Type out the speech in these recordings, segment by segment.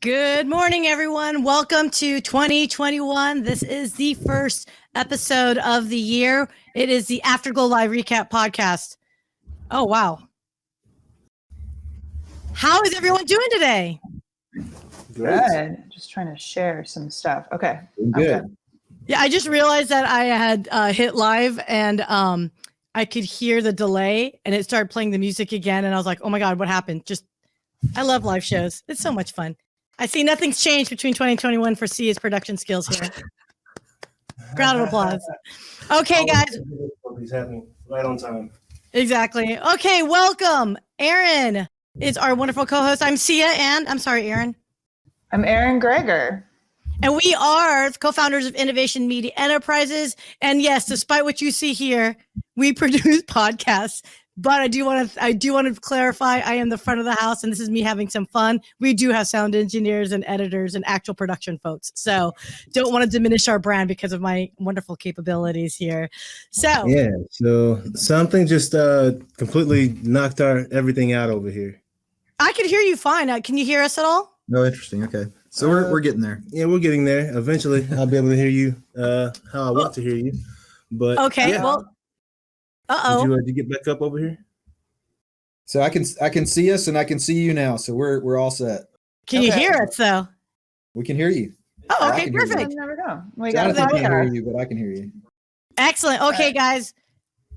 Good morning, everyone. Welcome to 2021. This is the first episode of the year. It is the Afterglow Live Recap podcast. Oh, wow. How is everyone doing today? Good. Just trying to share some stuff. Okay. Good. Yeah, I just realized that I had hit live and I could hear the delay and it started playing the music again. And I was like, oh my God, what happened? I love live shows. It's so much fun. I see nothing's changed between 2021 for Sya's production skills here. Round of applause. Okay, guys. He's happening right on time. Exactly. Okay, welcome. Erin is our wonderful co-host. I'm Syya, and I'm sorry, Erin. I'm Erin Gregor. And we are co-founders of Innovation Media Enterprises. And yes, despite what you see here, we produce podcasts. But I do want to clarify, I am the front of the house, and this is me having some fun. We do have sound engineers and editors and actual production folks. So don't want to diminish our brand because of my wonderful capabilities here. So yeah, so something just completely knocked our everything out over here. I can hear you fine. Can you hear us at all? No, interesting. Okay. So we're getting there. Yeah, we're getting there. Eventually, I'll be able to hear you how I want to hear you. But okay, yeah. well, Did you get back up over here? So I can see us and I can see you now. So we're all set. Can you hear us though? We can hear you. Oh, okay, perfect. There we go. Jonathan can't hear you, but I can hear you. Excellent. Okay, guys.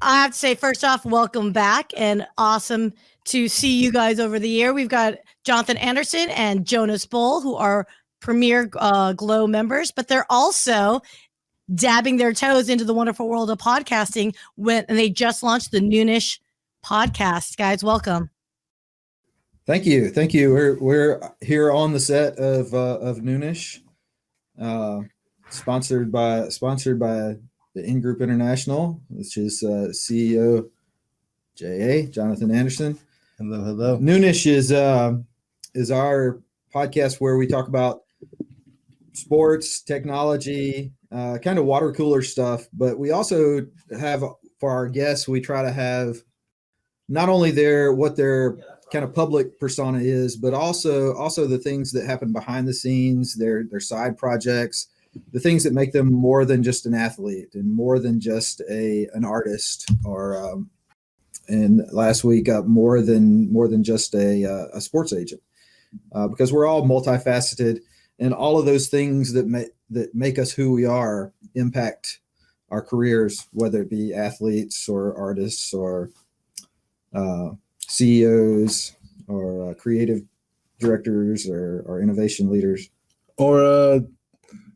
I have to say, first off, welcome back and awesome to see you guys over the year. We've got Jonathan Anderson and Jonas Bull, who are premier GLO members, but they're also dabbing their toes into the wonderful world of podcasting and they just launched the Noonish podcast. Guys, welcome. Thank you. We're here on the set of Noonish, sponsored by the In Group International, which is CEO Jonathan Anderson. Hello. Noonish is our podcast where we talk about sports, technology, kind of water cooler stuff, but we also have for our guests, we try to have not only what their kind of public persona is, but also the things that happen behind the scenes, their side projects, the things that make them more than just an athlete and more than just an artist, or and last week more than just a sports agent, because we're all multifaceted, and all of those things that make us who we are impact our careers, whether it be athletes or artists or CEOs or creative directors or innovation leaders Or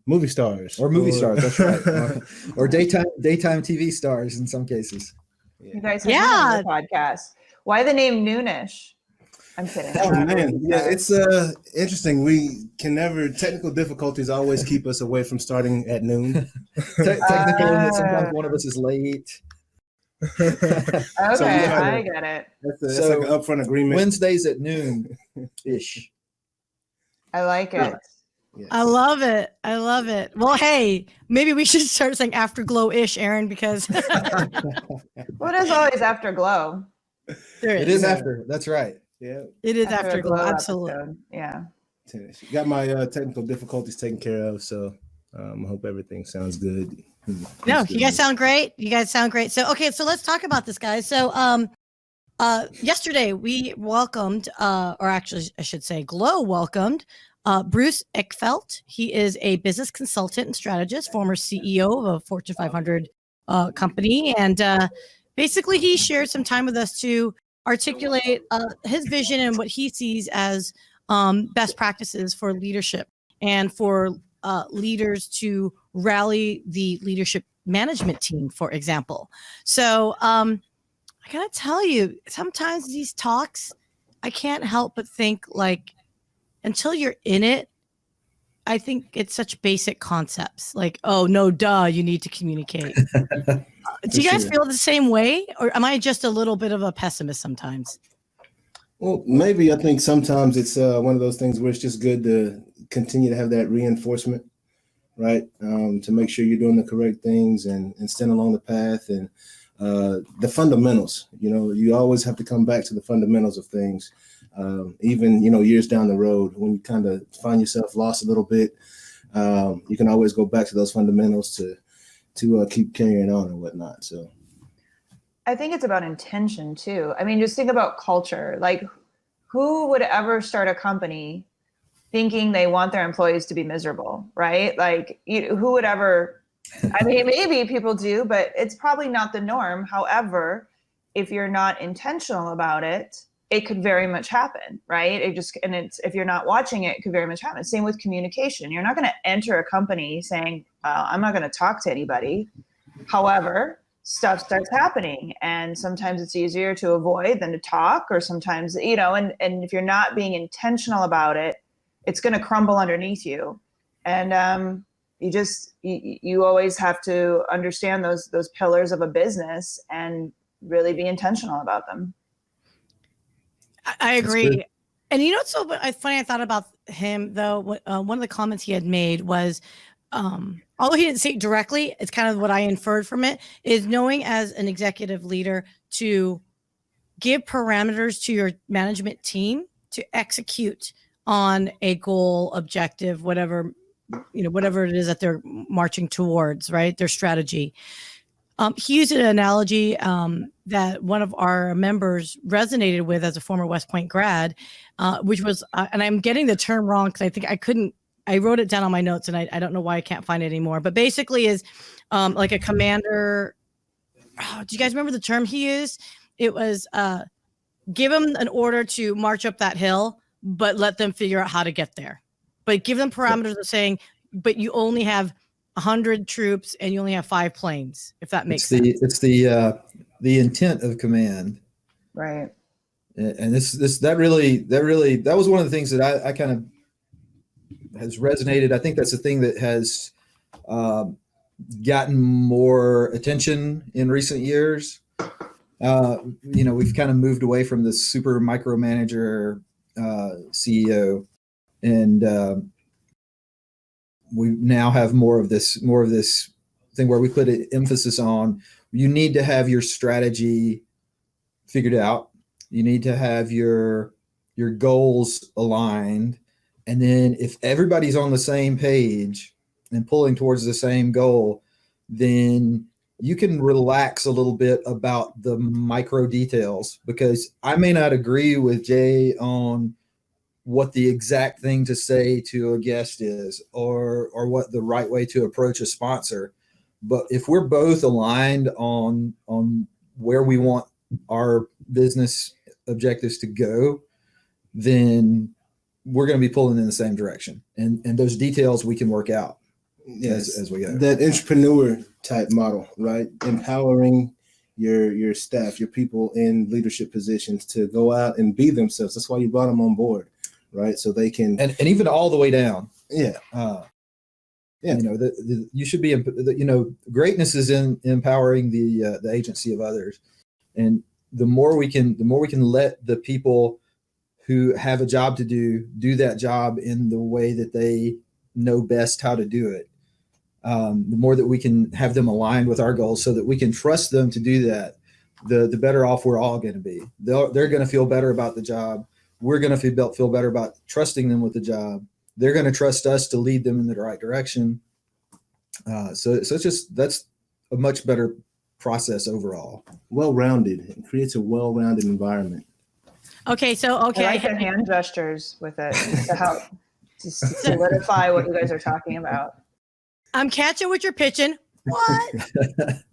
movie stars. That's right. Or daytime TV stars in some cases. You guys have a podcast. Why the name Noonish? I'm kidding. Oh man, yeah, it's interesting. We can never technical difficulties always keep us away from starting at noon. Technically, sometimes one of us is late. Okay, I get it. That's like an upfront agreement. Wednesdays at noon ish. I like it. Yes. I love it. Well, hey, maybe we should start saying Afterglow-ish, Erin, because what is always Afterglow? It is after. That's right. Yeah, it is Afterglow. Absolutely. Episode. Yeah. Got my technical difficulties taken care of, so I hope everything sounds good. No, you guys sound great. So, okay, so let's talk about this, guys. So, yesterday we welcomed, or actually, I should say, GLO welcomed Bruce Eckhardt. He is a business consultant and strategist, former CEO of a Fortune 500 company, and basically he shared some time with us to articulate his vision and what he sees as best practices for leadership and for leaders to rally the leadership management team, for example. So I gotta tell you, sometimes these talks, I can't help but think, like, until you're in it, I think it's such basic concepts like, oh, no, duh, you need to communicate. Do you guys feel the same way? Or am I just a little bit of a pessimist sometimes? Well, maybe. I think sometimes it's one of those things where it's just good to continue to have that reinforcement, right? To make sure you're doing the correct things and stand along the path and the fundamentals. You know, you always have to come back to the fundamentals of things. Even, years down the road, when you kind of find yourself lost a little bit, you can always go back to those fundamentals to keep carrying on and whatnot. So I think it's about intention too. I mean, just think about culture. Like, who would ever start a company thinking they want their employees to be miserable, right? Like, who would ever, I mean, maybe people do, but it's probably not the norm. However, if you're not intentional about it, it could very much happen, right? If you're not watching it, it could very much happen. Same with communication. You're not going to enter a company saying, I'm not going to talk to anybody. However, stuff starts happening, and sometimes it's easier to avoid than to talk, or sometimes, and if you're not being intentional about it, it's going to crumble underneath you. And you always have to understand those pillars of a business and really be intentional about them. I agree. And what's so funny, I thought about him though, one of the comments he had made was, although he didn't say it directly, it's kind of what I inferred from it, is knowing as an executive leader to give parameters to your management team to execute on a goal, objective, whatever it is that they're marching towards, right? Their strategy. He used an analogy that one of our members resonated with as a former West Point grad, which was, and I'm getting the term wrong because I think I wrote it down on my notes and I don't know why I can't find it anymore, but basically is like a commander. Do you guys remember the term he used? It was give them an order to march up that hill, but let them figure out how to get there. But give them parameters of saying, but you only have 100 troops and you only have 5 planes, if that makes sense. It's the intent of command, right? And that was one of the things that I kind of has resonated. I think that's the thing that has gotten more attention in recent years. We've kind of moved away from the super micromanager CEO, and we now have more of this thing where we put an emphasis on, you need to have your strategy figured out. You need to have your goals aligned. And then if everybody's on the same page and pulling towards the same goal, then you can relax a little bit about the micro details, because I may not agree with Jay on what the exact thing to say to a guest is, or what the right way to approach a sponsor. But if we're both aligned on where we want our business objectives to go, then we're going to be pulling in the same direction. And those details we can work out as we go. That entrepreneur type model, right? Empowering your staff, your people in leadership positions to go out and be themselves. That's why you brought them on board. Right, so they can, and even all the way down. Yeah. You should be. Greatness is in empowering the agency of others, and the more we can let the people who have a job to do that job in the way that they know best how to do it. The more that we can have them aligned with our goals, so that we can trust them to do that, the better off we're all going to be. They're going to feel better about the job. We're going to feel better about trusting them with the job. They're going to trust us to lead them in the right direction. So it's just, that's a much better process overall. Well-rounded. It creates a well-rounded environment. Okay. So, I like the hand gestures with it to help to solidify what you guys are talking about. I'm catching what you're pitching. What?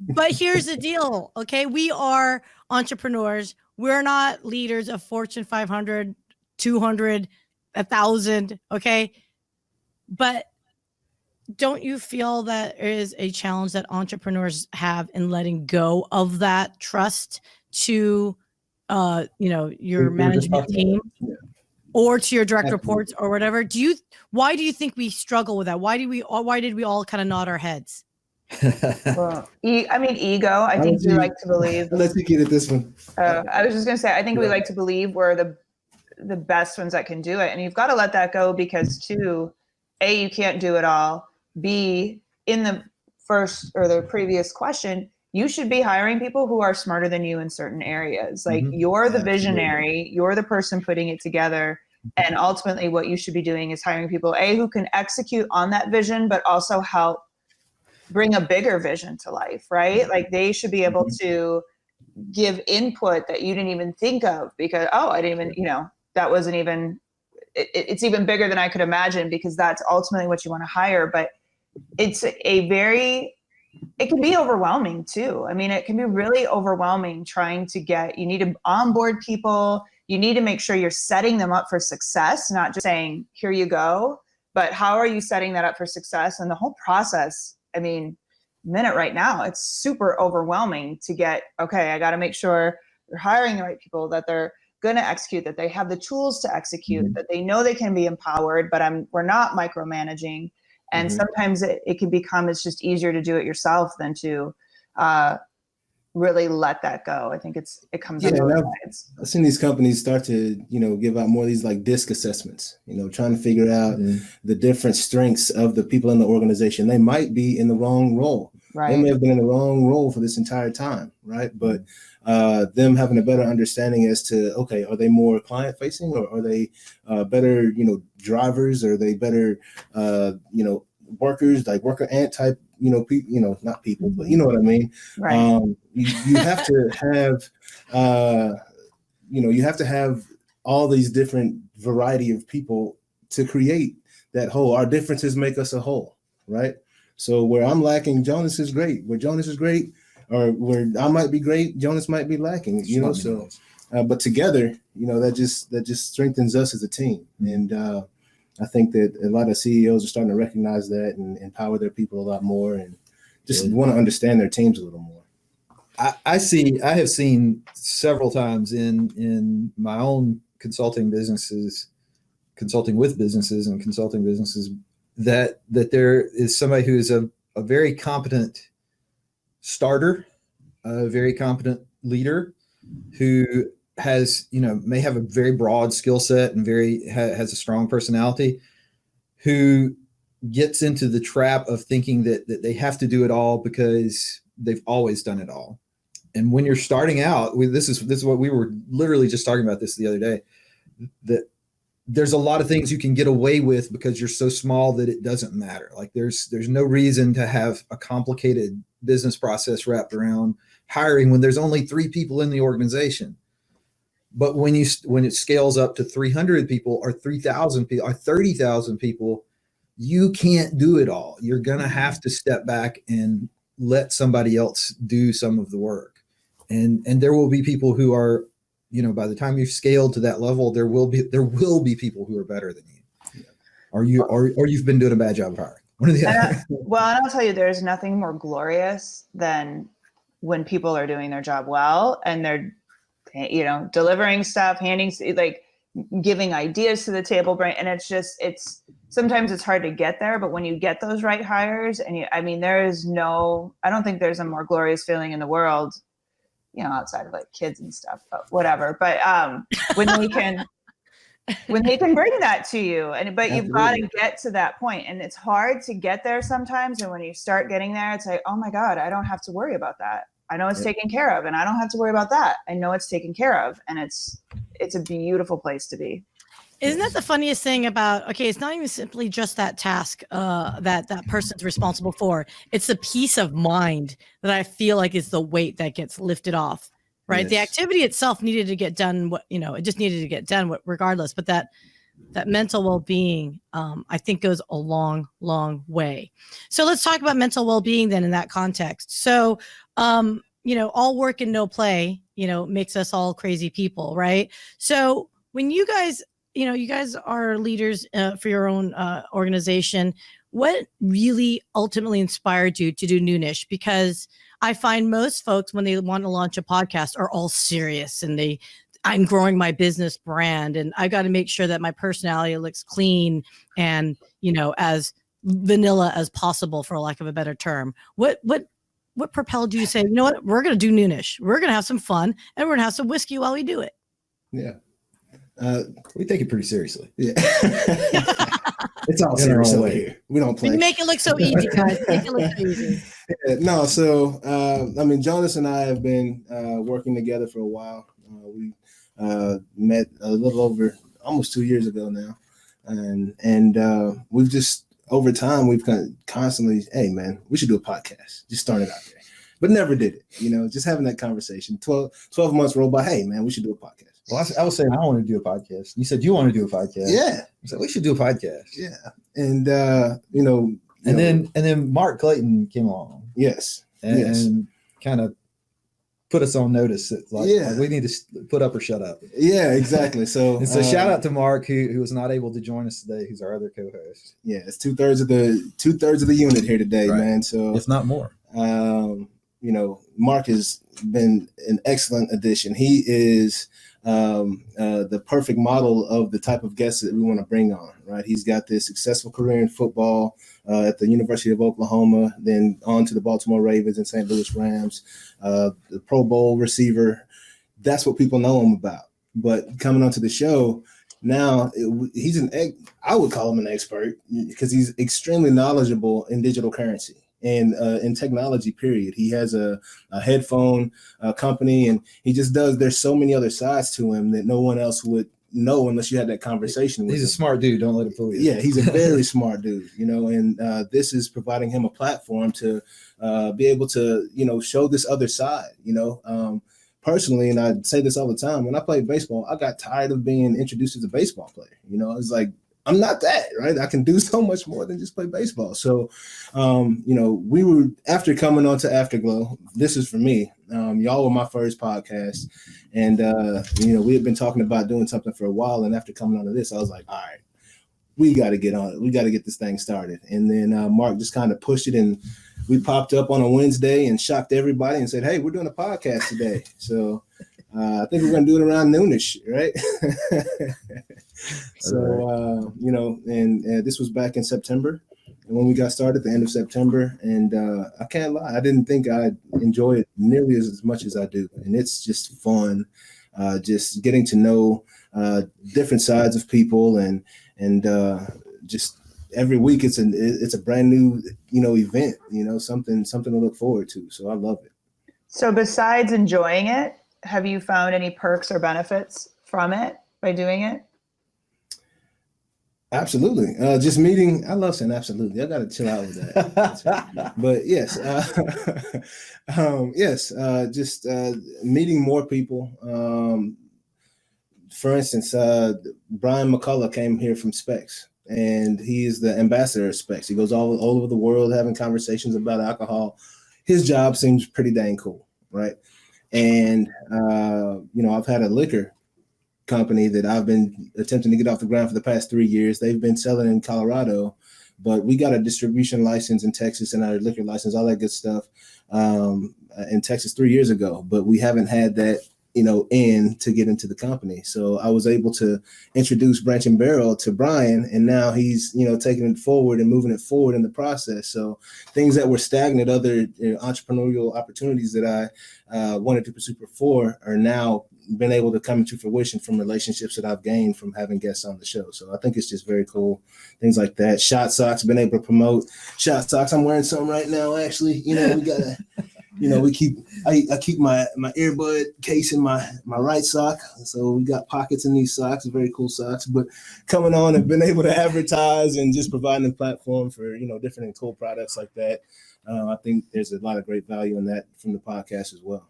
But here's the deal. Okay. We are entrepreneurs. We're not leaders of Fortune 500, 200, 1,000. Okay. But don't you feel that there is a challenge that entrepreneurs have in letting go of that trust to, your management team or to your direct reports or whatever? Why do you think we struggle with that? Why did we all kind of nod our heads? Well, ego. I think we like to believe. Let's get at this one. I was just going to say, I think we like to believe we're the best ones that can do it. And you've got to let that go, because two, A, you can't do it all. B, in the first or the previous question, you should be hiring people who are smarter than you in certain areas. Like Mhm. you're the Absolutely. visionary, you're the person putting it together. And ultimately what you should be doing is hiring people, who can execute on that vision, but also help bring a bigger vision to life, right? Like they should be able to give input that you didn't even think of because, I didn't even, that wasn't even, it's even bigger than I could imagine, because that's ultimately what you want to hire. But it's it can be overwhelming too. I mean, it can be really overwhelming trying to you need to onboard people. You need to make sure you're setting them up for success, not just saying, here you go, but how are you setting that up for success? And the whole process, I mean, minute right now, it's super overwhelming to get, okay, I got to make sure you're hiring the right people, that they're going to execute, that they have the tools to execute, that they know they can be empowered, but we're not micromanaging. And sometimes it can become, it's just easier to do it yourself than to really let that go. I think it comes on both sides. I've seen these companies start to, give out more of these like DISC assessments, trying to figure out the different strengths of the people in the organization. They might be in the wrong role. Right. They may have been in the wrong role for this entire time, right? But them having a better understanding as to, okay, are they more client facing, or are they better, drivers? Are they better, workers, like worker ant type, not people, but you know what I mean? Right. You have to have, you have to have all these different variety of people to create that whole. Our differences make us a whole, right? So where I'm lacking, Jonas is great. Where Jonas is great, or where I might be great, Jonas might be lacking. So, but together, that just strengthens us as a team. And I think that a lot of CEOs are starting to recognize that and empower their people a lot more, and just want to understand their teams a little more. I have seen several times in my own consulting with businesses and consulting businesses, that there is somebody who is a very competent starter, a very competent leader, who has, may have a very broad skill set and has a strong personality, who gets into the trap of thinking that they have to do it all because they've always done it all. And when you're starting out, this is what we were literally just talking about this the other day, that there's a lot of things you can get away with because you're so small that it doesn't matter. Like there's no reason to have a complicated business process wrapped around hiring when there's only 3 people in the organization. But when it scales up to 300 people or 3,000 people or 30,000 people, you can't do it all. You're going to have to step back and let somebody else do some of the work. And there will be people who are, by the time you've scaled to that level, there will be people who are better than you, or you've been doing a bad job of hiring. One or the other. Well, and I'll tell you, there's nothing more glorious than when people are doing their job well and they're, delivering stuff, giving ideas to the table, and it's sometimes it's hard to get there, but when you get those right hires, and I don't think there's a more glorious feeling in the world, outside of like kids and stuff, but whatever. But when they can bring that to you, but you've got to get to that point, and it's hard to get there sometimes. And when you start getting there, it's like, oh my God, I don't have to worry about that. I know it's taken care of, and I don't have to worry about that. I know it's taken care of, and it's a beautiful place to be. Isn't that the funniest thing about, okay, it's not even simply just that task that person's responsible for. It's the peace of mind that I feel like is the weight that gets lifted off, right? Yes. The activity itself needed to get done, it just needed to get done regardless. But that mental well-being, I think, goes a long, long way. So let's talk about mental well-being then in that context. So, all work and no play, makes us all crazy people, right? So when you guys are leaders for your own organization, what really ultimately inspired you to do Noonish? Because I find most folks, when they want to launch a podcast, are all serious and I'm growing my business brand and I got to make sure that my personality looks clean and, as vanilla as possible, for lack of a better term. What propelled you to say, what, we're going to do Noonish. We're going to have some fun and we're going to have some whiskey while we do it. Yeah. We take it pretty seriously. Yeah. It's all serious over here. We don't play. You make it look so easy, guys. Make it look so easy. No, so I mean, Jonas and I have been working together for a while. We met a little over almost 2 years ago now, and we've just over time we've constantly, hey man, we should do a podcast. Just started out there, but never did it. Just having that conversation. 12 months rolled by. Hey man, we should do a podcast. Well, I was saying I want to do a podcast. You said you want to do a podcast. Yeah. I said we should do a podcast. Yeah. And and then Mark Clayton came along. Yes. And kind of put us on notice that like we need to put up or shut up. Yeah, exactly. So and so shout out to Mark who was not able to join us today, who's our other co-host. Yeah, it's 2/3 of the unit here today, right, man. So if not more. Mark has been an excellent addition. He is the perfect model of the type of guest that we want to bring on, right? He's got this successful career in football at the University of Oklahoma, then on to the Baltimore Ravens and St. Louis Rams, the Pro Bowl receiver. That's what people know him about. But coming onto the show now, I would call him an expert because he's extremely knowledgeable in digital currency. And in technology, period. He has a headphone company, and he just does. There's so many other sides to him that no one else would know unless you had that conversation with him. He's a smart dude. Don't let him fool you. Yeah, he's a very smart dude, and this is providing him a platform to be able to, show this other side, personally, and I say this all the time, when I played baseball, I got tired of being introduced as a baseball player. It's like, I'm not that, right? I can do so much more than just play baseball. So, we were, after coming on to Afterglow, this is for me. Y'all were my first podcast. And, we had been talking about doing something for a while. And after coming on to this, I was like, all right, we got to get on it. We got to get this thing started. And then Mark just kind of pushed it, and we popped up on a Wednesday and shocked everybody and said, hey, we're doing a podcast today. So I think we're going to do it around noonish, right? So, and this was back in September. And when we got started at the end of September, and I can't lie, I didn't think I'd enjoy it nearly as much as I do. And it's just fun, just getting to know different sides of people, and just every week it's a brand new, event, something to look forward to. So I love it. So besides enjoying it, have you found any perks or benefits from it by doing it? Absolutely. Just meeting. I love saying absolutely. I got to chill out with that. But yes, just meeting more people. For instance, Brian McCullough came here from Specs, and he is the ambassador of Specs. He goes all over the world having conversations about alcohol. His job seems pretty dang cool, right? And, I've had a liquor company that I've been attempting to get off the ground for the past 3 years. They've been selling in Colorado, but we got a distribution license in Texas and our liquor license, all that good stuff, in Texas 3 years ago. But we haven't had that, in to get into the company. So I was able to introduce Branch and Barrel to Brian, and now he's, taking it forward and moving it forward in the process. So things that were stagnant, other entrepreneurial opportunities that I wanted to pursue before are now been able to come into fruition from relationships that I've gained from having guests on the show. So I think it's just very cool. Things like that. Shot Socks, been able to promote Shot Socks. I'm wearing some right now, actually. We gotta, I keep my earbud case in my right sock. So we got pockets in these socks, very cool socks. But coming on and been able to advertise and just providing a platform for, different and cool products like that. I think there's a lot of great value in that from the podcast as well.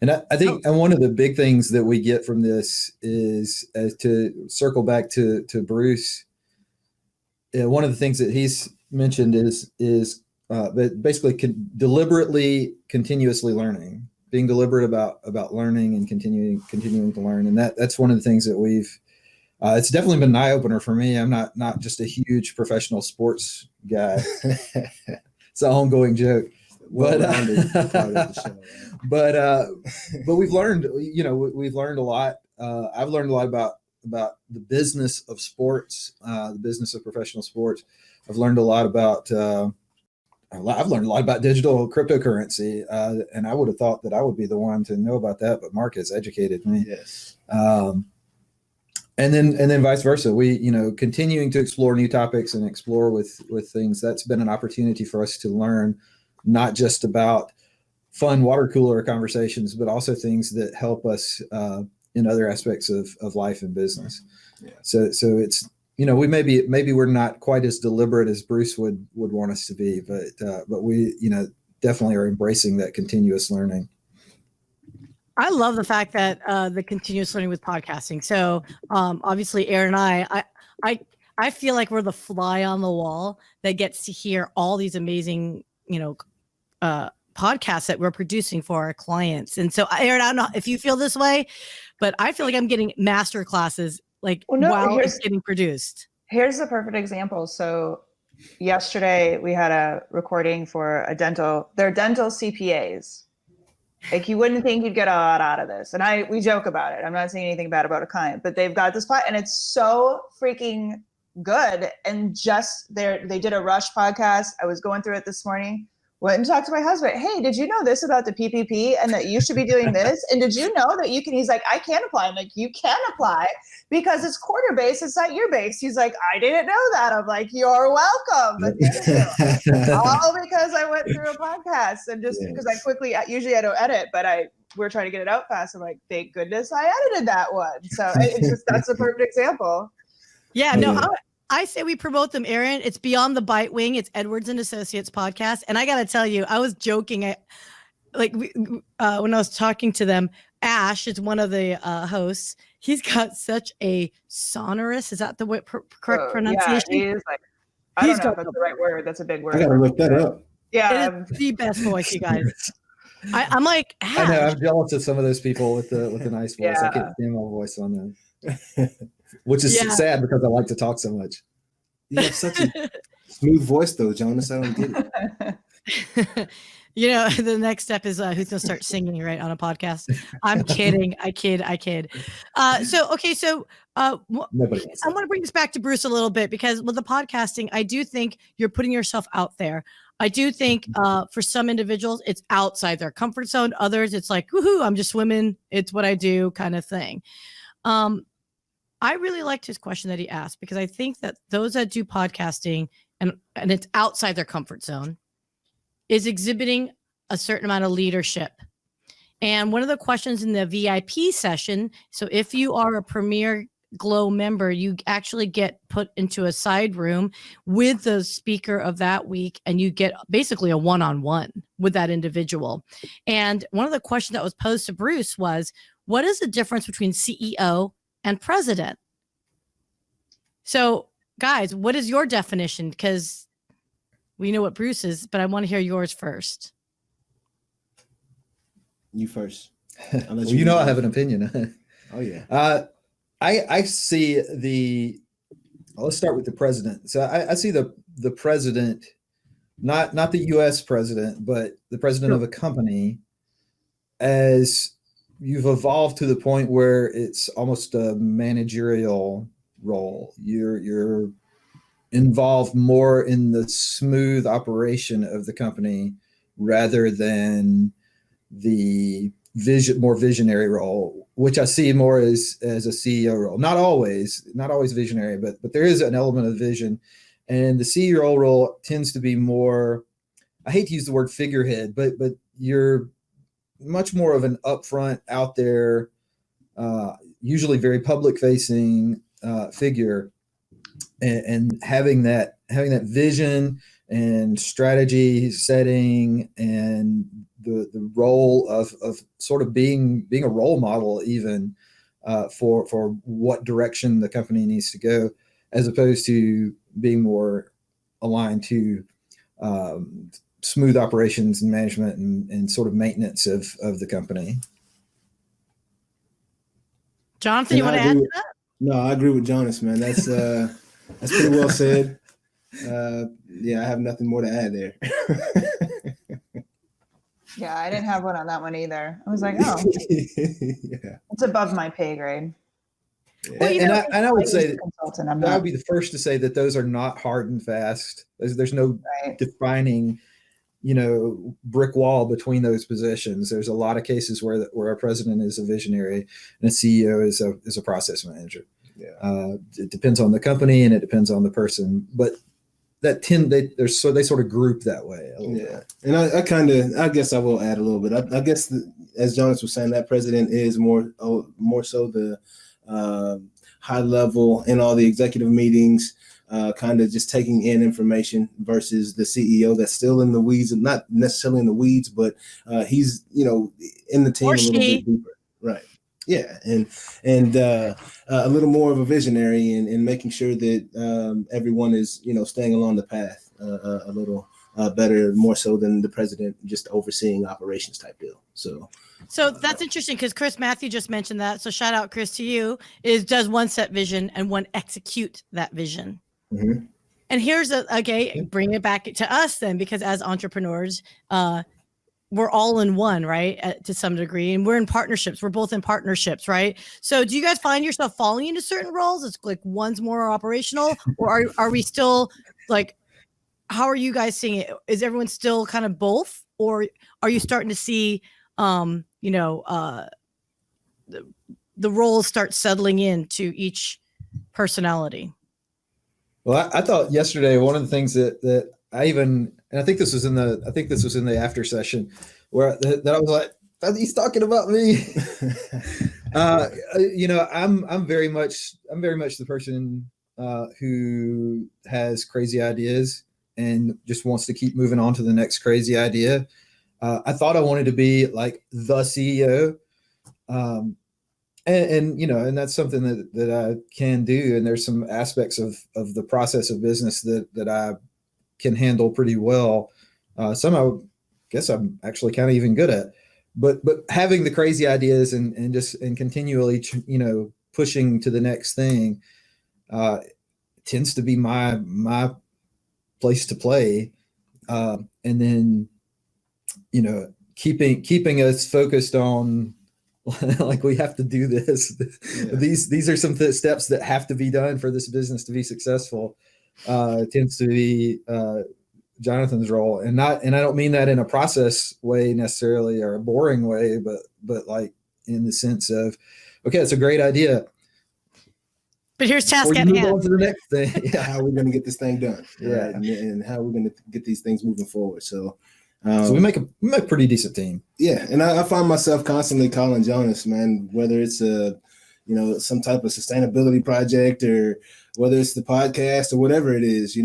And I think one of the big things that we get from this is, as to circle back to Bruce, one of the things that he's mentioned is basically deliberately, continuously learning, being deliberate about learning and continuing to learn. And that's one of the things that we've, it's definitely been an eye opener for me. I'm not just a huge professional sports guy. It's an ongoing joke. But we've learned, we've learned a lot. I've learned a lot about the business of sports, the business of professional sports. I've learned a lot about digital cryptocurrency, and I would have thought that I would be the one to know about that, but Mark has educated me. Yes. then vice versa. We, continuing to explore new topics and explore with things. That's been an opportunity for us to learn not just about fun water cooler conversations, but also things that help us in other aspects of life and business. Yeah. So it's, we maybe we're not quite as deliberate as Bruce would want us to be, but we, definitely are embracing that continuous learning. I love the fact that the continuous learning with podcasting. So obviously, Erin and I feel like we're the fly on the wall that gets to hear all these amazing, podcasts that we're producing for our clients. And so, Erin, I don't know if you feel this way, but I feel like I'm getting master classes while it's getting produced. Here's the perfect example. So yesterday we had a recording for they're dental CPAs. Like, you wouldn't think you'd get a lot out of this. And we joke about it. I'm not saying anything bad about a client, but they've got this and it's so freaking good. And they did a rush podcast. I was going through it this morning. Went and talked to my husband. Hey, did you know this about the PPP and that you should be doing this? And did you know that you can? He's like, I can't apply. I'm like, you can apply because it's quarter based. It's not year based. He's like, I didn't know that. I'm like, you're welcome. But all because I went through a podcast and just because usually I don't edit, but we're trying to get it out fast. I'm like, thank goodness I edited that one. So that's a perfect example. Yeah, I say we promote them, Erin. It's Beyond the Bite Wing. It's Edwards and Associates podcast. And I got to tell you, I was joking. When I was talking to them, Ash is one of the hosts. He's got such a sonorous, is that the correct pronunciation? Yeah, he's like, I don't know if that's the right word. That's a big word. I got to look that up. Yeah. It is the best voice, you guys. I'm like, Ash. I know, I'm jealous of some of those people with a nice voice. Yeah. I can't stand my voice on them. Which is sad because I like to talk so much. You have such a smooth voice, though, Jonas. I don't get it. The next step is who's going to start singing right on a podcast. I'm kidding. I kid. So I want to bring this back to Bruce a little bit because with the podcasting, I do think you're putting yourself out there. I do think for some individuals, it's outside their comfort zone. Others, it's like, woohoo, I'm just swimming. It's what I do kind of thing. I really liked his question that he asked because I think that those that do podcasting and it's outside their comfort zone is exhibiting a certain amount of leadership. And one of the questions in the VIP session, so if you are a Premier GLO member, you actually get put into a side room with the speaker of that week, and you get basically a one-on-one with that individual. And one of the questions that was posed to Bruce was, what is the difference between CEO and president? So, guys, what is your definition? Because we know what Bruce is, but I want to hear yours first. You first. Well, I have an opinion. Oh, yeah. I see let's start with the president. So I see the president, not the U.S. president, but the president of a company, as you've evolved to the point where it's almost a managerial role. You're involved more in the smooth operation of the company rather than the more visionary role, which I see more as a CEO role. Not always visionary, but there is an element of vision. And the CEO role tends to be more, I hate to use the word figurehead, but you're much more of an upfront, out there, usually very public facing figure, and having that vision and strategy setting and the role of sort of being a role model even for what direction the company needs to go, as opposed to being more aligned to smooth operations and management and sort of maintenance of the company. Jonathan, you want to add to that? No, I agree with Jonas, man. That's pretty well said. Yeah, I have nothing more to add there. Yeah, I didn't have one on that one either. I was like, oh, yeah, it's above my pay grade. Yeah. Well, I would say that I would be the first to say that those are not hard and fast. There's no defining, brick wall between those positions. There's a lot of cases where a president is a visionary and a CEO is a process manager. It depends on the company and it depends on the person, but they sort of group that way. And I guess I will add a little bit. I guess as Jonas was saying, that president is more so the high level in all the executive meetings, kind of just taking in information versus the CEO that's still in the weeds, and not necessarily in the weeds, but he's in the team a little bit deeper, right? Yeah, and a little more of a visionary in making sure that everyone is staying along the path a little better, more so than the president just overseeing operations type deal. So that's interesting because Chris Matthew just mentioned that. So shout out, Chris, to you. Does one set vision and one execute that vision. Mm-hmm. And here's bring it back to us then, because as entrepreneurs, we're all in one, right? To some degree, and we're in partnerships. We're both in partnerships, right? So do you guys find yourself falling into certain roles? It's like one's more operational, or are we still like, how are you guys seeing it? Is everyone still kind of both, or are you starting to see, the roles start settling into each personality? Well, I thought yesterday, one of the things that and I think this was in the after session where that I was like, he's talking about me. I'm very much the person who has crazy ideas and just wants to keep moving on to the next crazy idea. I thought I wanted to be like the CEO. And that's something that I can do. And there's some aspects of the process of business that I can handle pretty well. Some I guess I'm actually kind of even good at, but having the crazy ideas and continually, pushing to the next thing, tends to be my place to play. And then, keeping us focused on, like, we have to do this. Yeah. These are some steps that have to be done for this business to be successful. Tends to be Jonathan's role, and I don't mean that in a process way necessarily or a boring way, but like in the sense of, okay, it's a great idea, but here's task at hand. On to the next thing. Yeah, how are we going to get this thing done? Yeah, right? And how are we going to get these things moving forward? So we make a pretty decent team. Yeah, and I find myself constantly calling Jonas, man, whether it's some type of sustainability project or whether it's the podcast or whatever it is.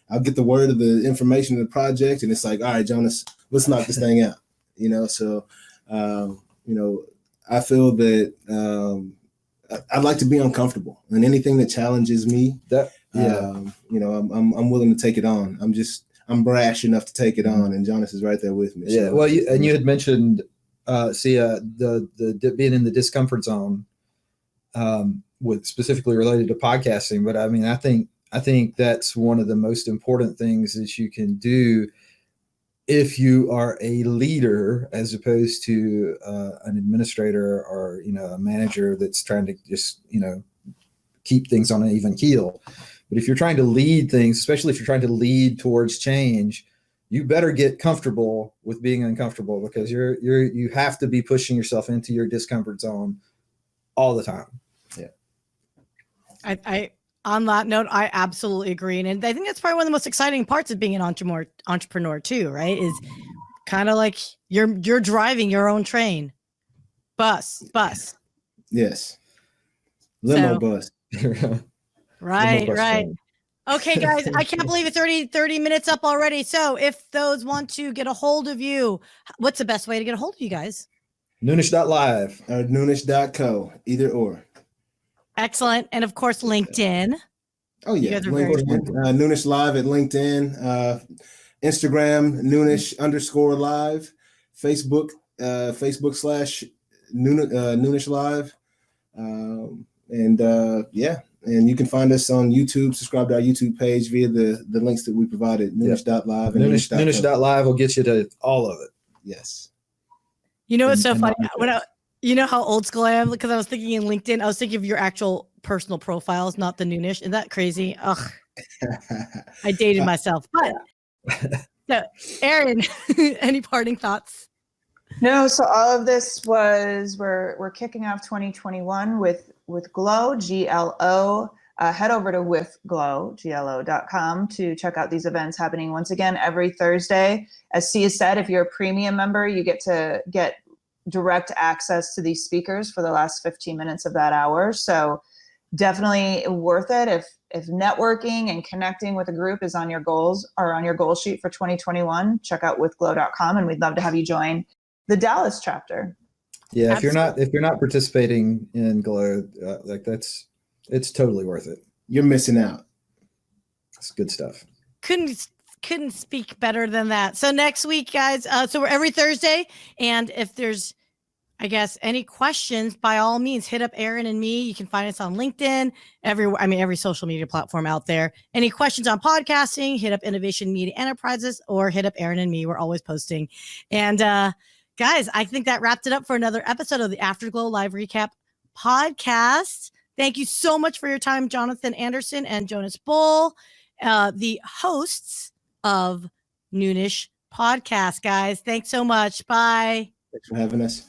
I'll get the word of the information of the project, and it's like, all right, Jonas, let's knock this thing out. So I feel that I'd like to be uncomfortable, and anything that challenges me, I'm willing to take it on. I'm brash enough to take it on, and Jonas is right there with me. Yeah. So, well, you had mentioned, Syya, the being in the discomfort zone, with specifically related to podcasting. But I mean, I think that's one of the most important things that you can do if you are a leader, as opposed to an administrator or a manager that's trying to just keep things on an even keel. But if you're trying to lead things, especially if you're trying to lead towards change, you better get comfortable with being uncomfortable, because you have to be pushing yourself into your discomfort zone all the time. Yeah. I on that note, I absolutely agree. And I think that's probably one of the most exciting parts of being an entrepreneur too, right? Is kind of like you're driving your own train. Bus. Yes. Limo bus. Right. Okay, guys, I can't believe it's 30 minutes up already. So if those want to get a hold of you, what's the best way to get a hold of you guys? Noonish.live or Noonish.co, either or. Excellent. And of course, LinkedIn. Oh, yeah. Noonish Live at LinkedIn, Instagram, Noonish_live, Facebook, Facebook/ Noonish Live. And you can find us on YouTube. Subscribe to our YouTube page via the links that we provided, Noonish.live. And Noonish.live will get you to all of it. Yes. It's so funny. How old school I am? Because I was thinking in LinkedIn, I was thinking of your actual personal profiles, not the Noonish. Isn't that crazy? Ugh. I dated myself. But so, Erin, any parting thoughts? No, so all of this was we're kicking off 2021 with with GLO, GLO. Head over to withglo.com to check out these events happening once again every Thursday. As Syya said, if you're a premium member, you get to get direct access to these speakers for the last 15 minutes of that hour. So definitely worth it. If networking and connecting with a group is on your goals or on your goal sheet for 2021, check out withglo.com, and we'd love to have you join the Dallas chapter. Yeah, if you're not participating in GLO, it's totally worth it. You're missing out. It's good stuff. Couldn't speak better than that. So next week, guys, so we're every Thursday, and if there's, I guess, any questions, by all means, hit up Erin and me. You can find us on LinkedIn, every social media platform out there. Any questions on podcasting, hit up Innovation Media Enterprises or hit up Erin and me. We're always posting. And guys, I think that wrapped it up for another episode of the Afterglow Live Recap podcast. Thank you so much for your time, Jonathan Anderson and Jonas Bull, the hosts of Noonish podcast, guys. Thanks so much. Bye. Thanks for having us.